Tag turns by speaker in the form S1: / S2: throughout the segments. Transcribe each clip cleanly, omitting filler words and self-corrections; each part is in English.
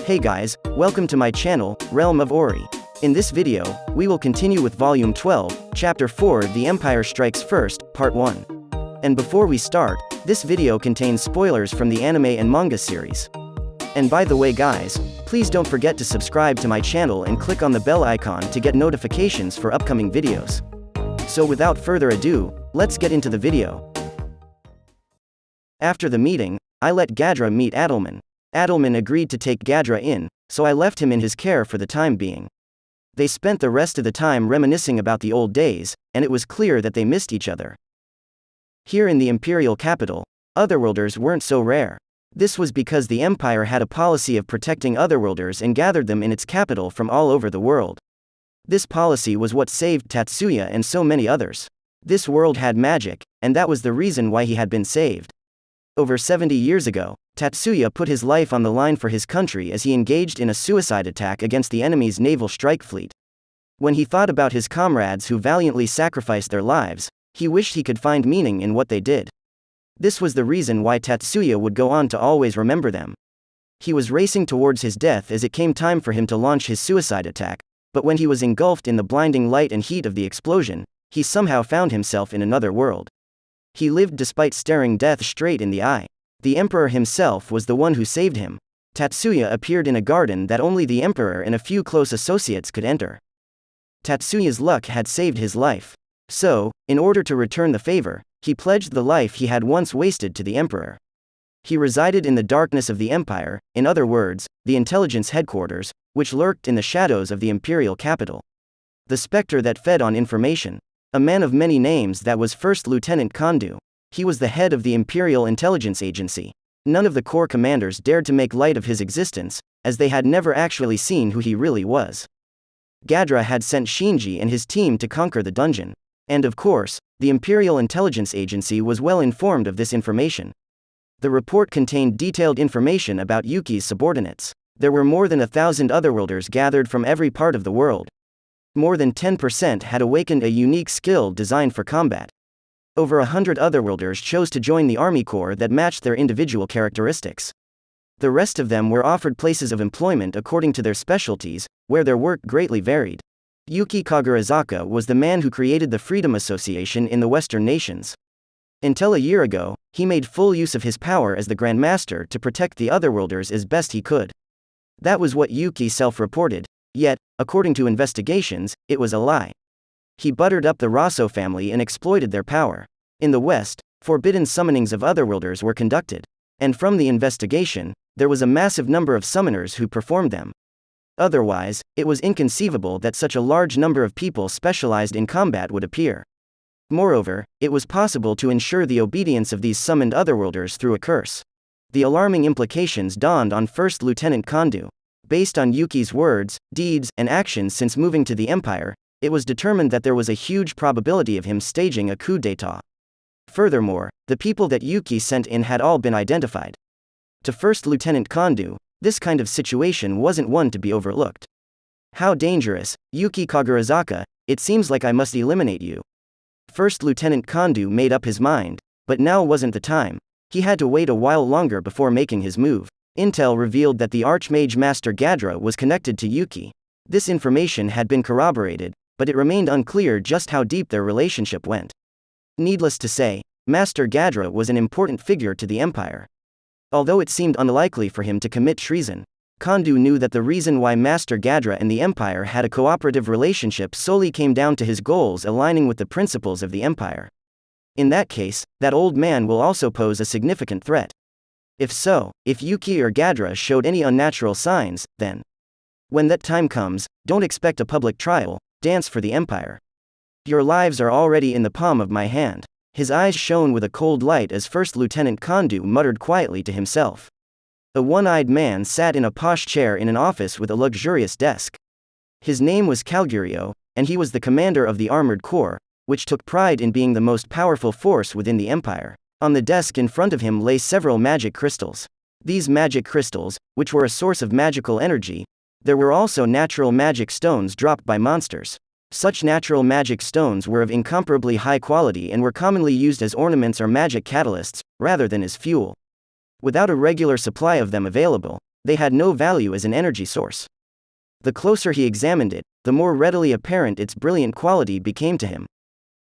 S1: Hey guys, welcome to my channel, Realm of Ori. In this video, we will continue with Volume 12, Chapter 4 The Empire Strikes First, Part 1. And before we start, this video contains spoilers from the anime and manga series. And by the way guys, please don't forget to subscribe to my channel and click on the bell icon to get notifications for upcoming videos. So without further ado, let's get into the video. After the meeting, I let Gadra meet Adelman. Adelman agreed to take Gadra in, so I left him in his care for the time being. They spent the rest of the time reminiscing about the old days, and it was clear that they missed each other. Here in the Imperial capital, Otherworlders weren't so rare. This was because the Empire had a policy of protecting Otherworlders and gathered them in its capital from all over the world. This policy was what saved Tatsuya and so many others. This world had magic, and that was the reason why he had been saved. Over 70 years ago, Tatsuya put his life on the line for his country as he engaged in a suicide attack against the enemy's naval strike fleet. When he thought about his comrades who valiantly sacrificed their lives, he wished he could find meaning in what they did. This was the reason why Tatsuya would go on to always remember them. He was racing towards his death as it came time for him to launch his suicide attack, but when he was engulfed in the blinding light and heat of the explosion, he somehow found himself in another world. He lived despite staring death straight in the eye. The Emperor himself was the one who saved him. Tatsuya appeared in a garden that only the Emperor and a few close associates could enter. Tatsuya's luck had saved his life. So, in order to return the favor, he pledged the life he had once wasted to the Emperor. He resided in the darkness of the Empire, in other words, the intelligence headquarters, which lurked in the shadows of the Imperial capital. The specter that fed on information. A man of many names that was First Lieutenant Kondo. He was the head of the Imperial Intelligence Agency. None of the corps commanders dared to make light of his existence, as they had never actually seen who he really was. Gadra had sent Shinji and his team to conquer the dungeon. And of course, the Imperial Intelligence Agency was well informed of this information. The report contained detailed information about Yuki's subordinates. There were more than 1,000 Otherworlders gathered from every part of the world. More than 10% had awakened a unique skill designed for combat. Over 100 Otherworlders chose to join the army corps that matched their individual characteristics. The rest of them were offered places of employment according to their specialties, where their work greatly varied. Yuki Kagarazaka was the man who created the Freedom Association in the Western nations. Until a year ago, he made full use of his power as the Grand Master to protect the Otherworlders as best he could. That was what Yuki self-reported. Yet, according to investigations, it was a lie. He buttered up the Rosso family and exploited their power. In the West, forbidden summonings of Otherworlders were conducted. And from the investigation, there was a massive number of summoners who performed them. Otherwise, it was inconceivable that such a large number of people specialized in combat would appear. Moreover, it was possible to ensure the obedience of these summoned Otherworlders through a curse. The alarming implications dawned on First Lieutenant Kondo. Based on Yuki's words, deeds, and actions since moving to the Empire, it was determined that there was a huge probability of him staging a coup d'état. Furthermore, the people that Yuki sent in had all been identified. To First Lieutenant Kondo, this kind of situation wasn't one to be overlooked. How dangerous, Yuki Kagarazaka, it seems like I must eliminate you. First Lieutenant Kondo made up his mind, but now wasn't the time. He had to wait a while longer before making his move. Intel revealed that the Archmage Master Gadra was connected to Yuki. This information had been corroborated, but it remained unclear just how deep their relationship went. Needless to say, Master Gadra was an important figure to the Empire. Although it seemed unlikely for him to commit treason, Kondo knew that the reason why Master Gadra and the Empire had a cooperative relationship solely came down to his goals aligning with the principles of the Empire. In that case, that old man will also pose a significant threat. If so, if Yuki or Gadra showed any unnatural signs, then when that time comes, don't expect a public trial, dance for the Empire. Your lives are already in the palm of my hand. His eyes shone with a cold light as First Lieutenant Kondo muttered quietly to himself. A one-eyed man sat in a posh chair in an office with a luxurious desk. His name was Calgurio, and he was the commander of the Armored Corps, which took pride in being the most powerful force within the Empire. On the desk in front of him lay several magic crystals. These magic crystals, which were a source of magical energy, there were also natural magic stones dropped by monsters. Such natural magic stones were of incomparably high quality and were commonly used as ornaments or magic catalysts, rather than as fuel. Without a regular supply of them available, they had no value as an energy source. The closer he examined it, the more readily apparent its brilliant quality became to him.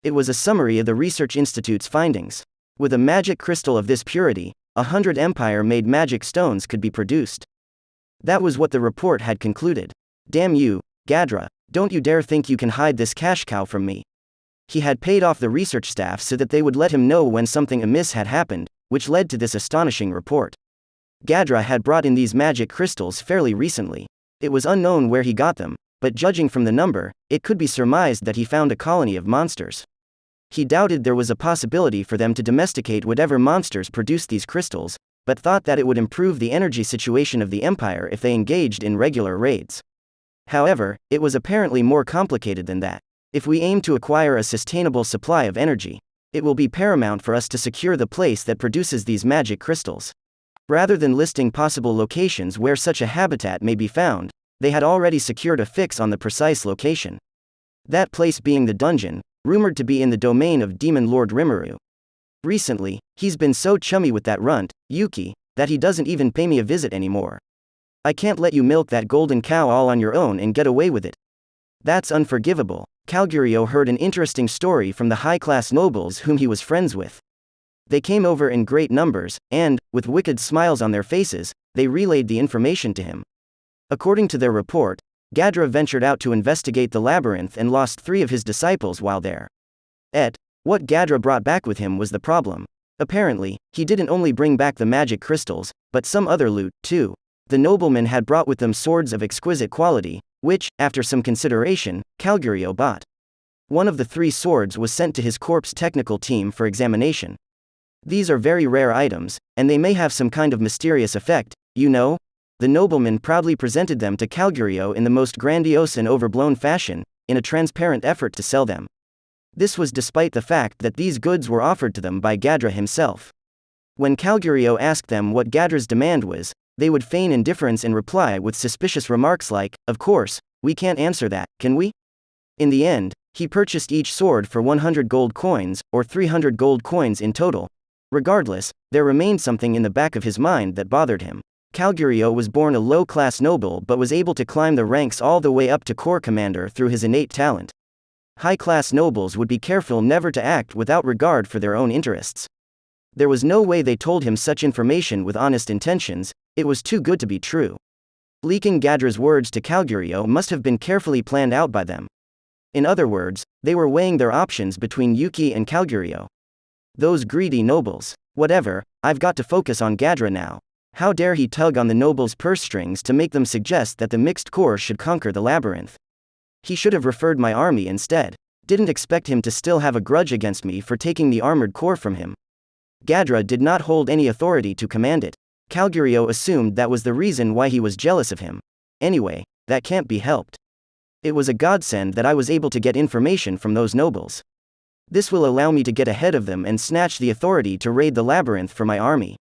S1: It was a summary of the Research Institute's findings. With a magic crystal of this purity, 100 Empire-made magic stones could be produced. That was what the report had concluded. Damn you, Gadra, don't you dare think you can hide this cash cow from me. He had paid off the research staff so that they would let him know when something amiss had happened, which led to this astonishing report. Gadra had brought in these magic crystals fairly recently. It was unknown where he got them, but judging from the number, it could be surmised that he found a colony of monsters. He doubted there was a possibility for them to domesticate whatever monsters produced these crystals, but thought that it would improve the energy situation of the Empire if they engaged in regular raids. However, it was apparently more complicated than that. If we aim to acquire a sustainable supply of energy, it will be paramount for us to secure the place that produces these magic crystals. Rather than listing possible locations where such a habitat may be found, they had already secured a fix on the precise location. That place being the dungeon, rumored to be in the domain of Demon Lord Rimuru. Recently, he's been so chummy with that runt, Yuki, that he doesn't even pay me a visit anymore. I can't let you milk that golden cow all on your own and get away with it. That's unforgivable. Calgurio heard an interesting story from the high-class nobles whom he was friends with. They came over in great numbers, and, with wicked smiles on their faces, they relayed the information to him. According to their report, Gadra ventured out to investigate the labyrinth and lost 3 of his disciples while there. What Gadra brought back with him was the problem. Apparently, he didn't only bring back the magic crystals, but some other loot, too. The noblemen had brought with them swords of exquisite quality, which, after some consideration, Calgurio bought. One of the 3 swords was sent to his corp's technical team for examination. These are very rare items, and they may have some kind of mysterious effect, you know? The nobleman proudly presented them to Calgurio in the most grandiose and overblown fashion, in a transparent effort to sell them. This was despite the fact that these goods were offered to them by Gadra himself. When Calgurio asked them what Gadra's demand was, they would feign indifference and reply with suspicious remarks like, "Of course, we can't answer that, can we?" In the end, he purchased each sword for 100 gold coins, or 300 gold coins in total. Regardless, there remained something in the back of his mind that bothered him. Calgurio was born a low-class noble but was able to climb the ranks all the way up to corps commander through his innate talent. High-class nobles would be careful never to act without regard for their own interests. There was no way they told him such information with honest intentions, it was too good to be true. Leaking Gadra's words to Calgurio must have been carefully planned out by them. In other words, they were weighing their options between Yuki and Calgurio. Those greedy nobles. Whatever, I've got to focus on Gadra now. How dare he tug on the nobles' purse strings to make them suggest that the mixed corps should conquer the labyrinth. He should have referred my army instead. Didn't expect him to still have a grudge against me for taking the armored corps from him. Gadra did not hold any authority to command it. Calgurio assumed that was the reason why he was jealous of him. Anyway, that can't be helped. It was a godsend that I was able to get information from those nobles. This will allow me to get ahead of them and snatch the authority to raid the labyrinth for my army.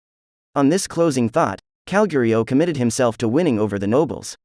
S1: On this closing thought, Calgurio committed himself to winning over the nobles.